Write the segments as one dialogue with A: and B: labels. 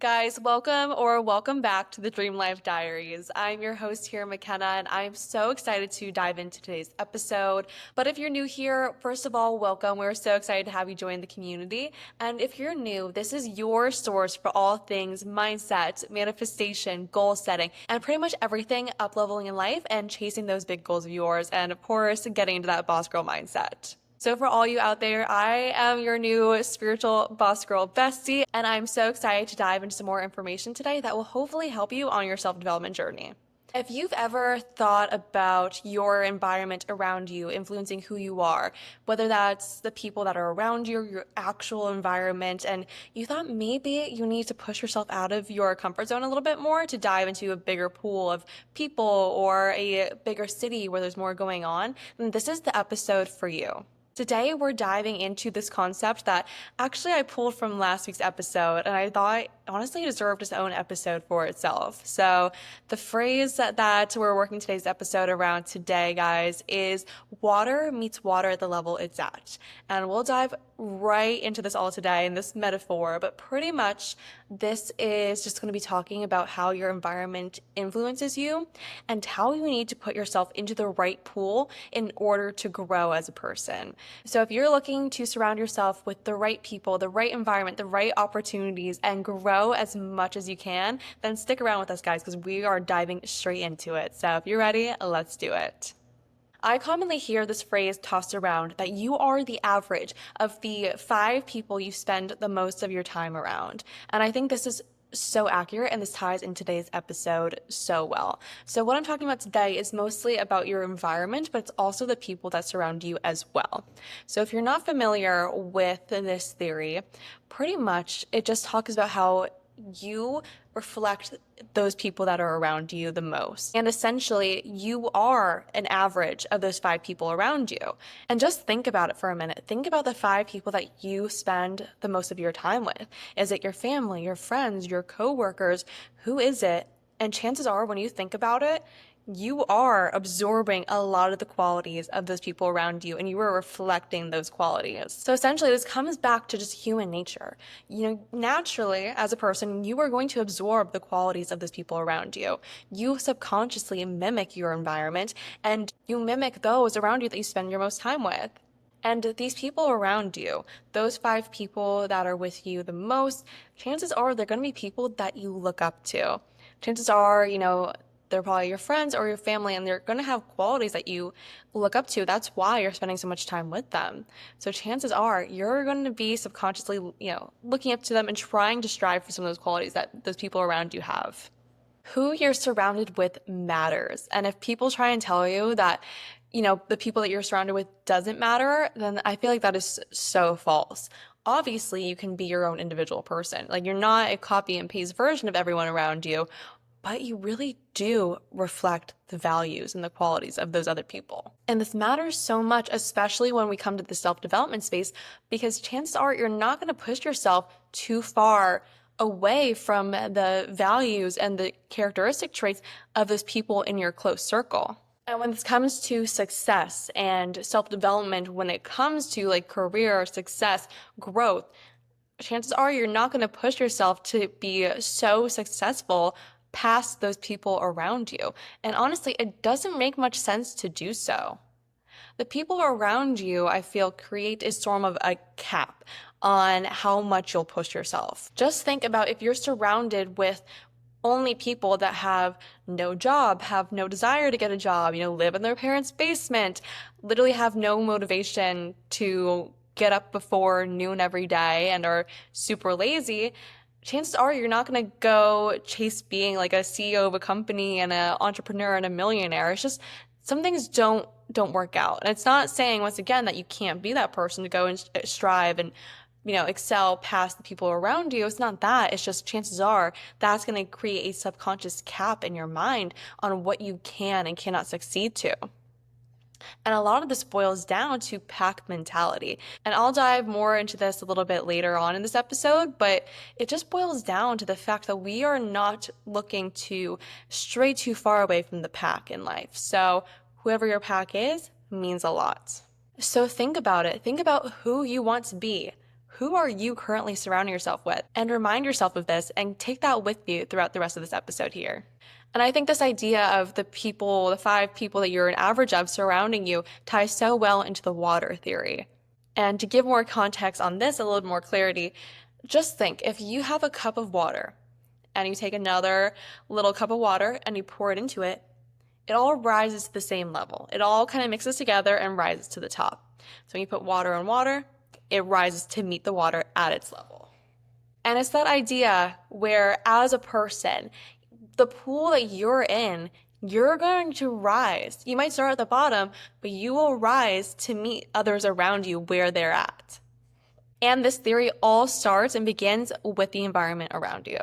A: Guys, welcome back to the Dream Life Diaries. I'm your host here, McKenna, and I'm so excited to dive into today's episode. But if you're new here, first of all, welcome. We're so excited to have you join the community. And if you're new, this is your source for all things mindset, manifestation, goal setting, and pretty much everything up-leveling in life and chasing those big goals of yours. And of course, getting into that boss girl mindset. So for all you out there, I am your new spiritual boss girl bestie, and I'm so excited to dive into some more information today that will hopefully help you on your self-development journey. If you've ever thought about your environment around you influencing who you are, whether that's the people that are around you, your actual environment, and you thought maybe you need to push yourself out of your comfort zone a little bit more to dive into a bigger pool of people or a bigger city where there's more going on, then this is the episode for you. Today, we're diving into this concept that actually I pulled from last week's episode, and I thought honestly deserved its own episode for itself. So, the phrase that we're working today's episode around today, guys, is water meets water at the level it's at. And we'll dive right into this all today in this metaphor, but pretty much this is just going to be talking about how your environment influences you and how you need to put yourself into the right pool in order to grow as a person. So if you're looking to surround yourself with the right people, the right environment, the right opportunities, and grow as much as you can, then stick around with us, guys, because we are diving straight into it. So if you're ready, let's do it. I commonly hear this phrase tossed around that you are the average of the 5 people you spend the most of your time around. And I think this is so accurate, and this ties in today's episode so well. So what I'm talking about today is mostly about your environment, but it's also the people that surround you as well. So if you're not familiar with this theory, pretty much it just talks about how you reflect those people that are around you the most. And essentially, you are an average of those 5 people around you. And just think about it for a minute. Think about the 5 people that you spend the most of your time with. Is it your family, your friends, your coworkers? Who is it? And chances are, when you think about it, you are absorbing a lot of the qualities of those people around you, and you are reflecting those qualities. So essentially, this comes back to just human nature. Naturally, as a person, you are going to absorb the qualities of those people around you. You subconsciously mimic your environment, and you mimic those around you that you spend your most time with. And these people around you, those 5 people that are with you the most, chances are they're going to be people that you look up to. Chances are, they're probably your friends or your family, and they're going to have qualities that you look up to. That's why you're spending so much time with them. So chances are you're going to be subconsciously, looking up to them and trying to strive for some of those qualities that those people around you have. Who you're surrounded with matters. And if people try and tell you that, the people that you're surrounded with doesn't matter, then I feel like that is so false. Obviously, you can be your own individual person. Like, you're not a copy and paste version of everyone around you, but you really do reflect the values and the qualities of those other people. And this matters so much, especially when we come to the self-development space, because chances are you're not going to push yourself too far away from the values and the characteristic traits of those people in your close circle. And when this comes to success and self-development, when it comes to like career success, growth, chances are you're not going to push yourself to be so successful past those people around you. And honestly, it doesn't make much sense to do so. The people around you, I feel, create a sort of a cap on how much you'll push yourself. Just think about if you're surrounded with only people that have no job, have no desire to get a job, live in their parents' basement, literally have no motivation to get up before noon every day and are super lazy, chances are you're not going to go chase being like a CEO of a company and an entrepreneur and a millionaire. It's just some things don't work out. And it's not saying, once again, that you can't be that person to go and strive and excel past the people around you. It's not that. It's just chances are that's going to create a subconscious cap in your mind on what you can and cannot succeed to. And a lot of this boils down to pack mentality. And I'll dive more into this a little bit later on in this episode, but it just boils down to the fact that we are not looking to stray too far away from the pack in life. So whoever your pack is means a lot. So think about it. Think about who you want to be. who are you currently surrounding yourself with? And remind yourself of this and take that with you throughout the rest of this episode here. And I think this idea of the people, the 5 people that you're an average of surrounding you ties so well into the water theory. And to give more context on this, a little more clarity, just think if you have a cup of water and you take another little cup of water and you pour it into it, it all rises to the same level. It all kind of mixes together and rises to the top. So when you put water on water, it rises to meet the water at its level. And it's that idea where, as a person, the pool that you're in, you're going to rise. You might start at the bottom, but you will rise to meet others around you where they're at. And this theory all starts and begins with the environment around you.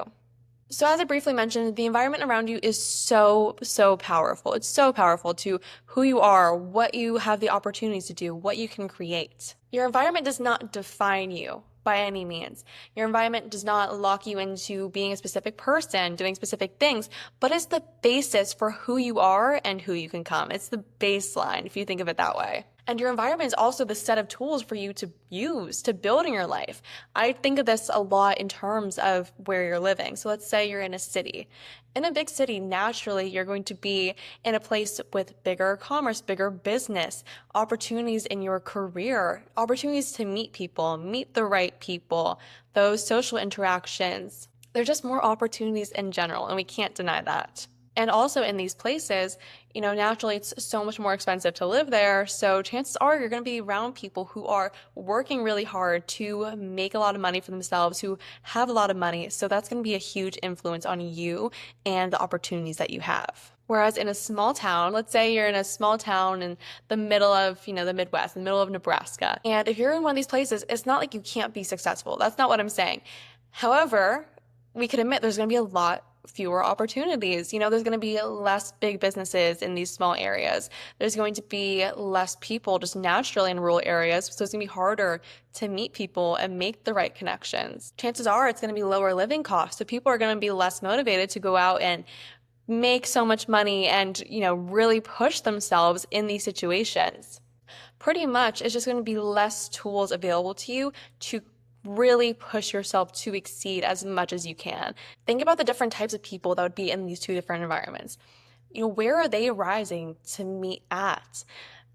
A: So as I briefly mentioned, the environment around you is so powerful. It's so powerful to who you are, what you have the opportunities to do, what you can create. Your environment does not define you by any means. Your environment does not lock you into being a specific person, doing specific things, but it's the basis for who you are and who you can come. It's the baseline, if you think of it that way. And your environment is also the set of tools for you to use to build in your life. I think of this a lot in terms of where you're living. So let's say you're in a city. In a big city, naturally, you're going to be in a place with bigger commerce, bigger business, opportunities in your career, opportunities to meet people, meet the right people, those social interactions. There's just more opportunities in general, and we can't deny that. And also in these places, naturally it's so much more expensive to live there. So chances are you're going to be around people who are working really hard to make a lot of money for themselves, who have a lot of money. So that's going to be a huge influence on you and the opportunities that you have. Whereas in a small town, let's say you're in a small town in the middle of, the Midwest, in the middle of Nebraska. And if you're in one of these places, it's not like you can't be successful. That's not what I'm saying. However, we can admit there's going to be a lot fewer opportunities. There's going to be less big businesses in these small areas. There's going to be less people just naturally in rural areas. So it's going to be harder to meet people and make the right connections. Chances are it's going to be lower living costs. So people are going to be less motivated to go out and make so much money and, really push themselves in these situations. Pretty much it's just going to be less tools available to you to really push yourself to exceed as much as you can. Think about the different types of people that would be in these 2 different environments. Where are they rising to meet at?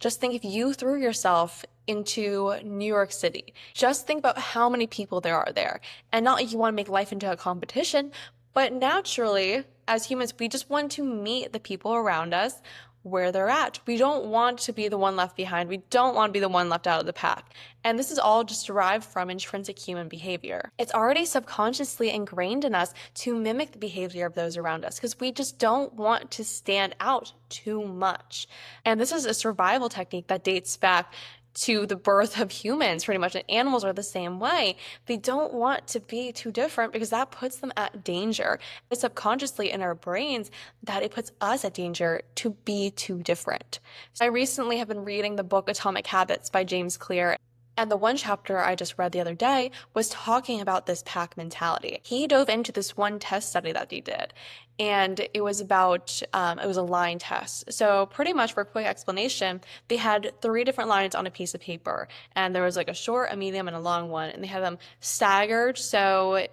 A: Just think if you threw yourself into New York City, just think about how many people there are there. And not like you want to make life into a competition, but naturally, as humans, we just want to meet the people around us where they're at. We don't want to be the one left behind. We don't want to be the one left out of the pack. And this is all just derived from intrinsic human behavior. It's already subconsciously ingrained in us to mimic the behavior of those around us because we just don't want to stand out too much. And this is a survival technique that dates back to the birth of humans, pretty much. And animals are the same way. They don't want to be too different because that puts them at danger. It's subconsciously in our brains that it puts us at danger to be too different. So I recently have been reading the book Atomic Habits by James Clear. And the one chapter I just read the other day was talking about this pack mentality. He dove into this one test study that he did, and it was about, it was a line test. So pretty much for a quick explanation, they had 3 different lines on a piece of paper, and there was like a short, a medium, and a long one, and they had them staggered. So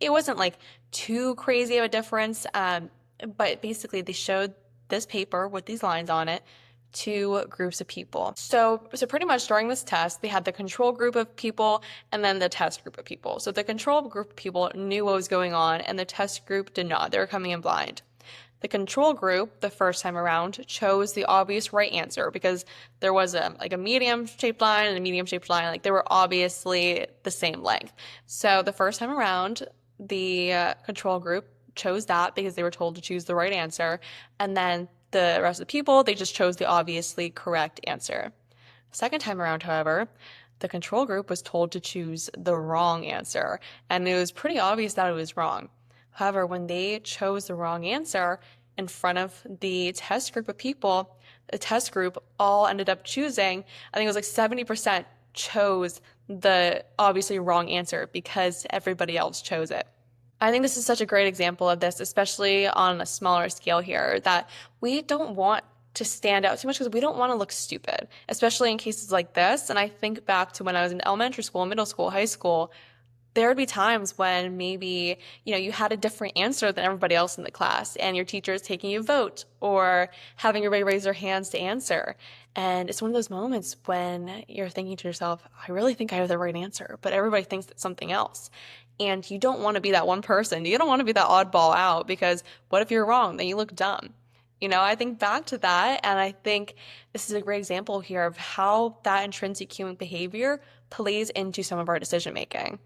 A: it wasn't like too crazy of a difference, but basically they showed this paper with these lines on it 2 groups of people. So pretty much during this test, they had the control group of people and then the test group of people. So the control group of people knew what was going on and the test group did not. They were coming in blind. The control group, the first time around, chose the obvious right answer because there was a medium-shaped line and a medium-shaped line. Like they were obviously the same length. So the first time around, the control group chose that because they were told to choose the right answer. And then the rest of the people, they just chose the obviously correct answer. Second time around, however, the control group was told to choose the wrong answer, and it was pretty obvious that it was wrong. However, when they chose the wrong answer in front of the test group of people, the test group all ended up choosing, I think it was like 70% chose the obviously wrong answer because everybody else chose it. I think this is such a great example of this, especially on a smaller scale here, that we don't want to stand out too much because we don't want to look stupid, especially in cases like this. And I think back to when I was in elementary school, middle school, high school, there would be times when maybe, you had a different answer than everybody else in the class and your teacher is taking you vote or having everybody raise their hands to answer. And it's one of those moments when you're thinking to yourself, I really think I have the right answer, but everybody thinks it's something else. And you don't want to be that one person. You don't want to be that oddball out because what if you're wrong? Then you look dumb. I think back to that, and I think this is a great example here of how that intrinsic human behavior plays into some of our decision making.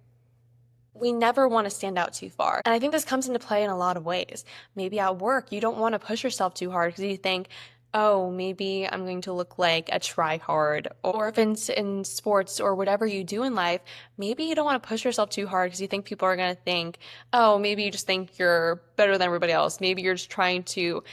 A: We never want to stand out too far. And I think this comes into play in a lot of ways. Maybe at work, you don't want to push yourself too hard because you think, oh, maybe I'm going to look like a try-hard. Or if it's in sports or whatever you do in life, maybe you don't want to push yourself too hard because you think people are going to think, oh, maybe you just think you're better than everybody else. Maybe you're just trying to,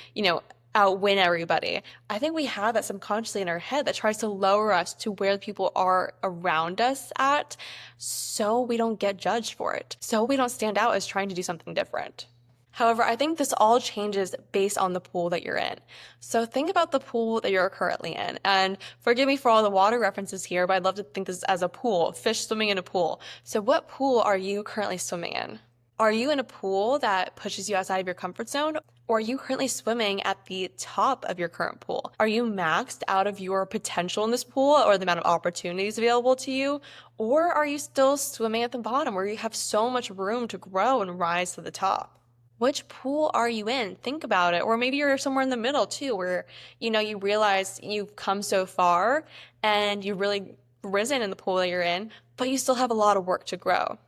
A: outwin everybody. I think we have that subconsciously in our head that tries to lower us to where people are around us at, so we don't get judged for it, so we don't stand out as trying to do something different. However, I think this all changes based on the pool that you're in. So think about the pool that you're currently in. And forgive me for all the water references here, but I'd love to think this as a pool, fish swimming in a pool. So what pool are you currently swimming in? Are you in a pool that pushes you outside of your comfort zone? Or are you currently swimming at the top of your current pool? Are you maxed out of your potential in this pool or the amount of opportunities available to you? Or are you still swimming at the bottom where you have so much room to grow and rise to the top? Which pool are you in? Think about it. Or maybe you're somewhere in the middle too, where, you realize you've come so far and you've really risen in the pool that you're in, but you still have a lot of work to grow.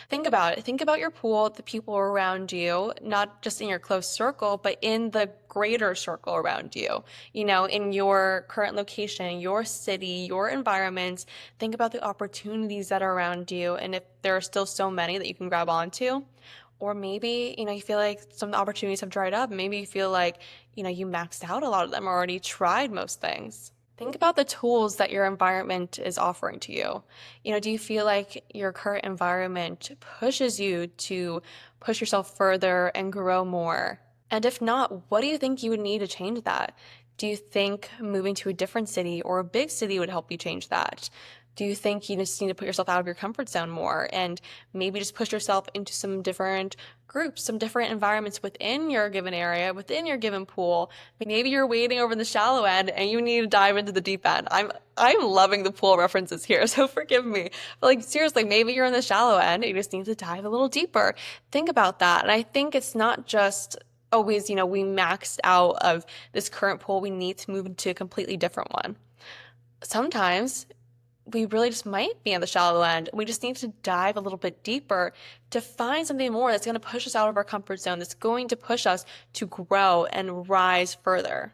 A: Think about it. Think about your pool, the people around you, not just in your close circle, but in the greater circle around you, in your current location, your city, your environment. Think about the opportunities that are around you and if there are still so many that you can grab onto. Or maybe, you feel like some opportunities have dried up. Maybe you feel like, you maxed out a lot of them or already tried most things. Think about the tools that your environment is offering to you. Do you feel like your current environment pushes you to push yourself further and grow more? And if not, what do you think you would need to change that? Do you think moving to a different city or a big city would help you change that? Do you think you just need to put yourself out of your comfort zone more and maybe just push yourself into some different groups, some different environments within your given area, within your given pool? Maybe you're wading over in the shallow end and you need to dive into the deep end. I'm loving the pool references here, so forgive me. But seriously, maybe you're in the shallow end and you just need to dive a little deeper. Think about that. And I think it's not just always, we maxed out of this current pool. We need to move into a completely different one. Sometimes we really just might be on the shallow end. We just need to dive a little bit deeper to find something more that's going to push us out of our comfort zone, that's going to push us to grow and rise further.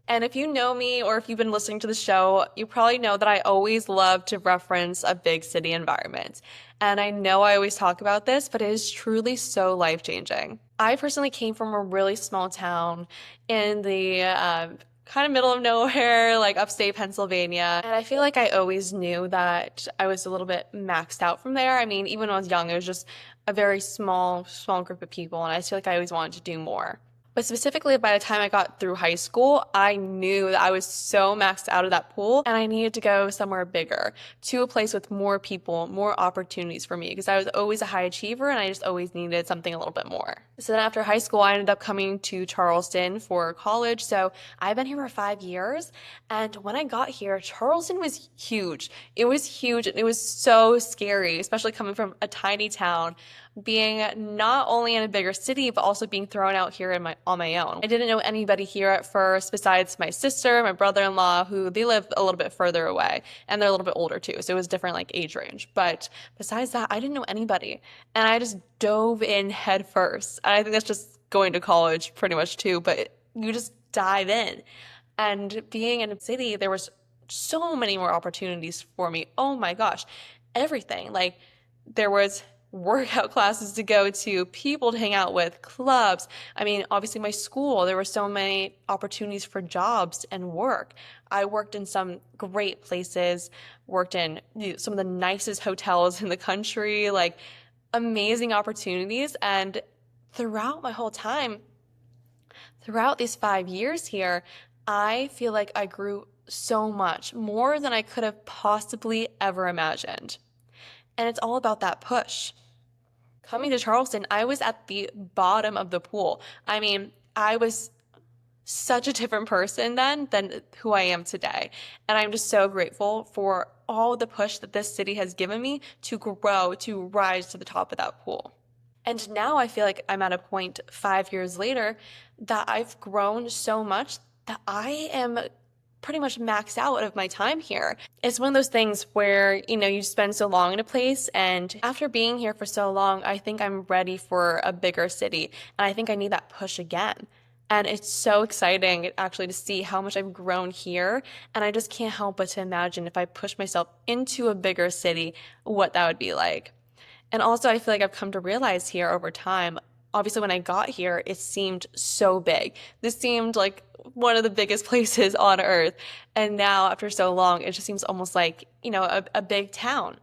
A: And if you know me or if you've been listening to the show, you probably know that I always love to reference a big city environment. And I know I always talk about this, but it is truly so life-changing. I personally came from a really small town in the kind of middle of nowhere, like upstate Pennsylvania. And I feel like I always knew that I was a little bit maxed out from there. I mean, even when I was young, it was just a very small group of people. And I feel like I always wanted to do more. But specifically, by the time I got through high school, I knew that I was so maxed out of that pool and I needed to go somewhere bigger, to a place with more people, more opportunities for me, because I was always a high achiever and I just always needed something a little bit more. So then after high school, I ended up coming to Charleston for college. So I've been here for 5 years. And when I got here, Charleston was huge. It was huge and it was so scary, especially coming from a tiny town, being not only in a bigger city, but also being thrown out here on my own. I didn't know anybody here at first besides my sister, my brother-in-law, who they live a little bit further away and they're a little bit older too. So it was different age range. But besides that, I didn't know anybody and I just dove in head first. And I think that's just going to college pretty much too, but you just dive in. And being in a city, there was so many more opportunities for me. Oh my gosh, everything. There was workout classes to go to, people to hang out with, clubs. I mean, obviously my school, there were so many opportunities for jobs and work. I worked in some great places, worked in some of the nicest hotels in the country, amazing opportunities. And throughout my whole time, Throughout these 5 years here, I feel like I grew so much, more than I could have possibly ever imagined. And it's all about that push. Coming to Charleston, I was at the bottom of the pool. I mean, I was such a different person then than who I am today. And I'm just so grateful for all the push that this city has given me to grow, to rise to the top of that pool. And now I feel like I'm at a point 5 years later that I've grown so much that I am pretty much maxed out of my time here. It's one of those things where, you spend so long in a place, and after being here for so long, I think I'm ready for a bigger city. And I think I need that push again. And it's so exciting actually to see how much I've grown here. And I just can't help but to imagine if I push myself into a bigger city, what that would be like. And also, I feel like I've come to realize here over time, obviously, when I got here, it seemed so big. This seemed like one of the biggest places on earth. And now, after so long, it just seems almost like, a big town.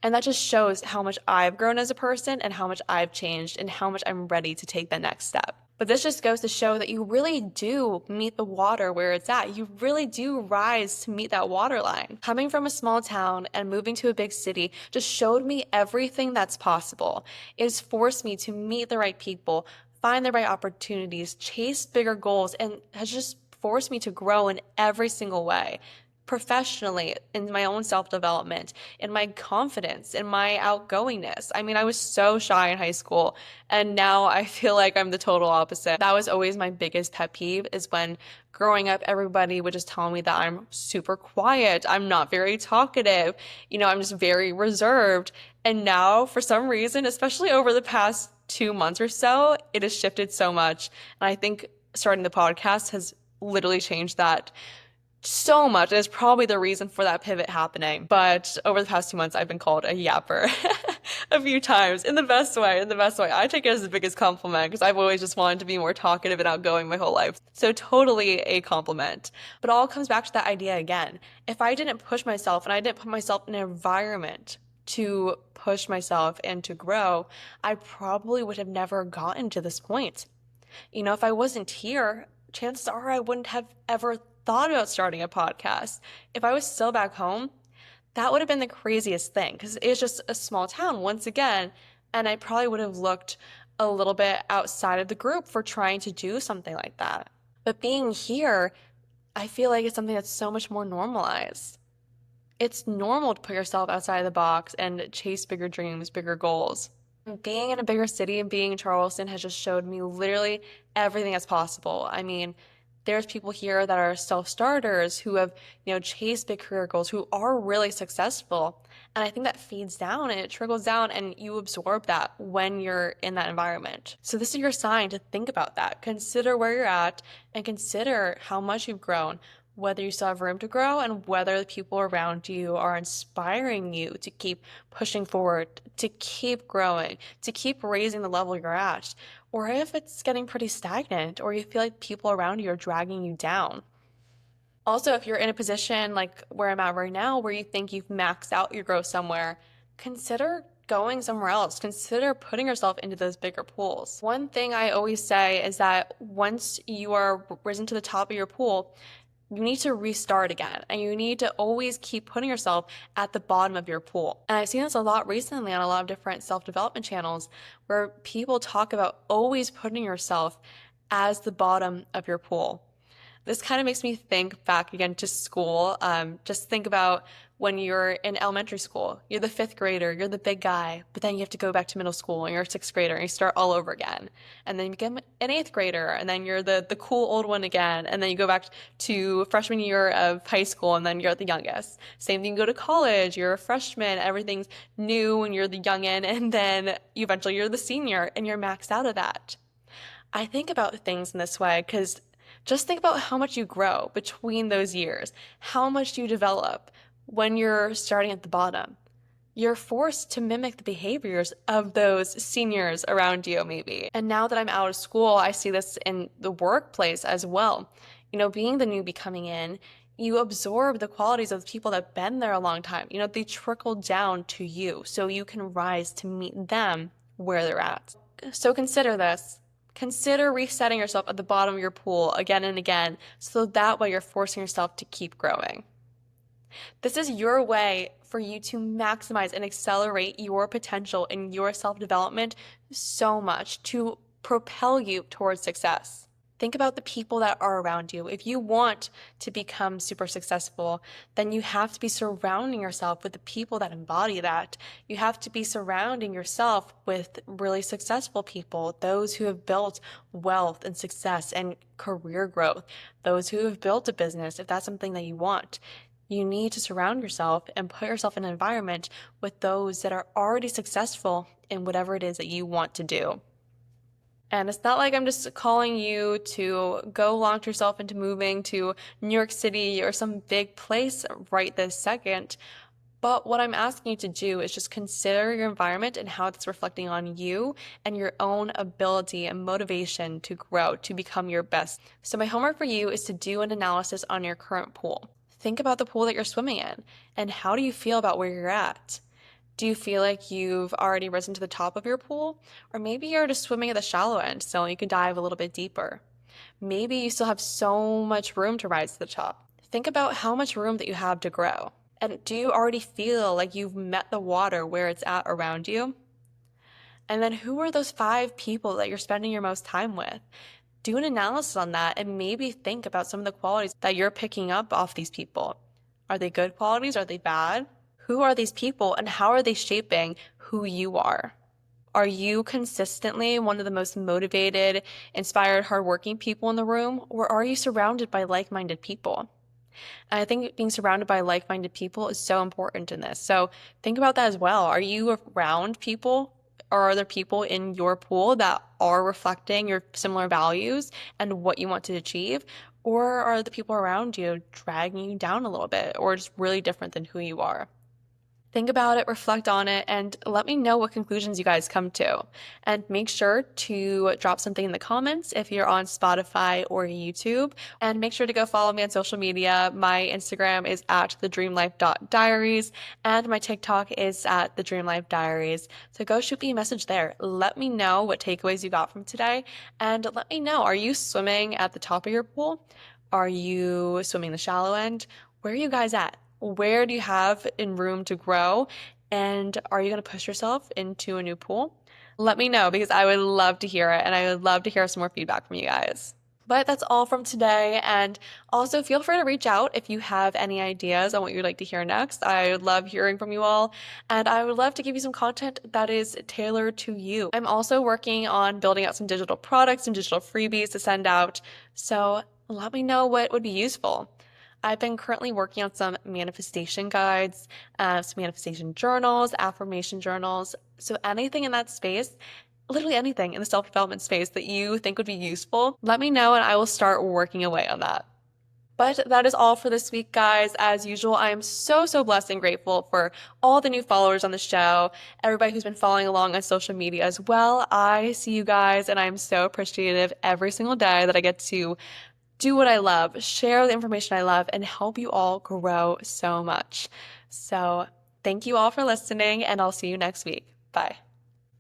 A: And that just shows how much I've grown as a person and how much I've changed and how much I'm ready to take the next step. But this just goes to show that you really do meet the water where it's at. You really do rise to meet that water line. Coming from a small town and moving to a big city just showed me everything that's possible. It's forced me to meet the right people, find the right opportunities, chase bigger goals, and has just forced me to grow in every single way. Professionally, in my own self-development, in my confidence, in my outgoingness. I mean, I was so shy in high school, and now I feel like I'm the total opposite. That was always my biggest pet peeve, is when growing up, everybody would just tell me that I'm super quiet, I'm not very talkative, I'm just very reserved. And now, for some reason, especially over the past 2 months or so, it has shifted so much. And I think starting the podcast has literally changed that so much. And it's probably the reason for that pivot happening. But over the past 2 months, I've been called a yapper a few times in the best way, in the best way. I take it as the biggest compliment because I've always just wanted to be more talkative and outgoing my whole life. So totally a compliment. But it all comes back to that idea again. If I didn't push myself and I didn't put myself in an environment to push myself and to grow, I probably would have never gotten to this point. If I wasn't here, chances are I wouldn't have ever thought about starting a podcast. If I was still back home, that would have been the craziest thing because it's just a small town once again. And I probably would have looked a little bit outside of the group for trying to do something like that. But being here, I feel like it's something that's so much more normalized. It's normal to put yourself outside of the box and chase bigger dreams, bigger goals. Being in a bigger city and being in Charleston has just showed me literally everything that's possible. I mean, there's people here that are self-starters who have, chased big career goals, who are really successful. And I think that feeds down and it trickles down and you absorb that when you're in that environment. So this is your sign to think about that. Consider where you're at and consider how much you've grown, whether you still have room to grow, and whether the people around you are inspiring you to keep pushing forward, to keep growing, to keep raising the level you're at, or if it's getting pretty stagnant, or you feel like people around you are dragging you down. Also, if you're in a position like where I'm at right now, where you think you've maxed out your growth somewhere, consider going somewhere else. Consider putting yourself into those bigger pools. One thing I always say is that once you are risen to the top of your pool, you need to restart again, and you need to always keep putting yourself at the bottom of your pool. And I've seen this a lot recently on a lot of different self-development channels where people talk about always putting yourself as the bottom of your pool. This kind of makes me think back again to school. Just think about when you're in elementary school, you're the fifth grader, you're the big guy, but then you have to go back to middle school and you're a sixth grader and you start all over again. And then you become an eighth grader and then you're the cool old one again. And then you go back to freshman year of high school and then you're the youngest. Same thing, you go to college, you're a freshman, everything's new and you're the youngin', and then eventually you're the senior and you're maxed out of that. I think about things in this way because just think about how much you grow between those years, how much you develop when you're starting at the bottom. You're forced to mimic the behaviors of those seniors around you, maybe. And now that I'm out of school, I see this in the workplace as well. Being the newbie coming in, you absorb the qualities of the people that have been there a long time. They trickle down to you so you can rise to meet them where they're at. So consider this. consider resetting yourself at the bottom of your pool again and again, so that way you're forcing yourself to keep growing. This is your way for you to maximize and accelerate your potential in your self-development so much to propel you towards success. Think about the people that are around you. If you want to become super successful, then you have to be surrounding yourself with the people that embody that. You have to be surrounding yourself with really successful people, those who have built wealth and success and career growth, those who have built a business, if that's something that you want. You need to surround yourself and put yourself in an environment with those that are already successful in whatever it is that you want to do. And it's not like I'm just calling you to go launch yourself into moving to New York City or some big place right this second. But what I'm asking you to do is just consider your environment and how it's reflecting on you and your own ability and motivation to grow, to become your best. So my homework for you is to do an analysis on your current pool. Think about the pool that you're swimming in and how do you feel about where you're at? Do you feel like you've already risen to the top of your pool? Or maybe you're just swimming at the shallow end, so you can dive a little bit deeper. Maybe you still have so much room to rise to the top. Think about how much room that you have to grow. And do you already feel like you've met the water where it's at around you? And then who are those 5 people that you're spending your most time with? Do an analysis on that and maybe think about some of the qualities that you're picking up off these people. Are they good qualities? Are they bad? Who are these people and how are they shaping who you are? Are you consistently one of the most motivated, inspired, hardworking people in the room, or are you surrounded by like-minded people? And I think being surrounded by like-minded people is so important in this. So think about that as well. Are you around people, or are there people in your pool that are reflecting your similar values and what you want to achieve? Or are the people around you dragging you down a little bit or just really different than who you are? Think about it, reflect on it, and let me know what conclusions you guys come to. And make sure to drop something in the comments if you're on Spotify or YouTube. And make sure to go follow me on social media. My Instagram is at thedreamlife.diaries, and my TikTok is at thedreamlifediaries. So go shoot me a message there. Let me know what takeaways you got from today, and let me know, are you swimming at the top of your pool? Are you swimming the shallow end? Where are you guys at? Where do you have in room to grow? And are you going to push yourself into a new pool? Let me know because I would love to hear it and I would love to hear some more feedback from you guys. But that's all from today. And also feel free to reach out if you have any ideas on what you'd like to hear next. I would love hearing from you all. And I would love to give you some content that is tailored to you. I'm also working on building out some digital products, some digital freebies to send out. So let me know what would be useful. I've been currently working on some manifestation guides, some manifestation journals, affirmation journals. So anything in that space, literally anything in the self-development space that you think would be useful, let me know and I will start working away on that. But that is all for this week, guys. As usual, I am so blessed and grateful for all the new followers on the show, everybody who's been following along on social media as well. I see you guys and I'm so appreciative every single day that I get to do what I love, share the information I love, and help you all grow so much. So thank you all for listening, and I'll see you next week. Bye.